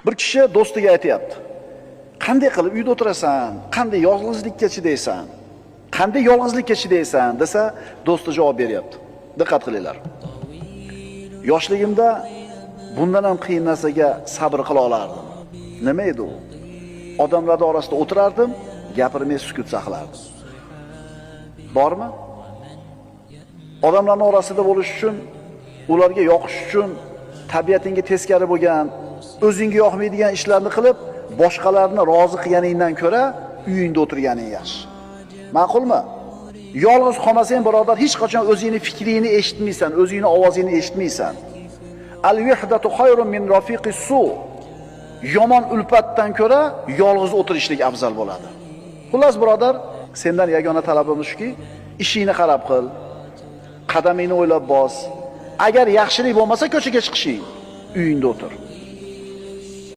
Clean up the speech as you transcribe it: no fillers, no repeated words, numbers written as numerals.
Bir kishi do'stiga aytayapti. Qanday qilib uyda o'tirasan? Qanday yolg'izlikka chidaysan? Qanday yolg'izlikka chidaysan desa, do'sti javob beryapti. Diqqat qilinglar. Yoshligimda bundan ham qiyin narsaga sabr qila olardim. Nima edi u? Odamlar orasida o'tirardim, gapirmay sukut saqlardim. Bormi? Odamlarning orasida bo'lish uchun, ularga yoqish uchun tabiatingga teskari bo'lgan, o'zingga yoqmaydigan ishlarni qilib, boshqalarni rozi qilganingdan ko'ra uyingda o'tirganing yaxshi. Ma'qulmi? Yolg'iz qolmasang, birodar, hech qachon o'zingning fikringni eshitmaysan, o'zingning ovozingni eshitmaysan. Al-wihdatu khayrun min rafiqis su. Yomon ulfatdan ko'ra yolg'iz o'tirishlik afzal bo'ladi. Xullas, birodar, sendan yagona talabim shuki, ishingni qarab qil, qadamingni o'ylab bos. Agar yaxshilik bo'lmasa, ko'chaga chiqishing, uyingda o'tir.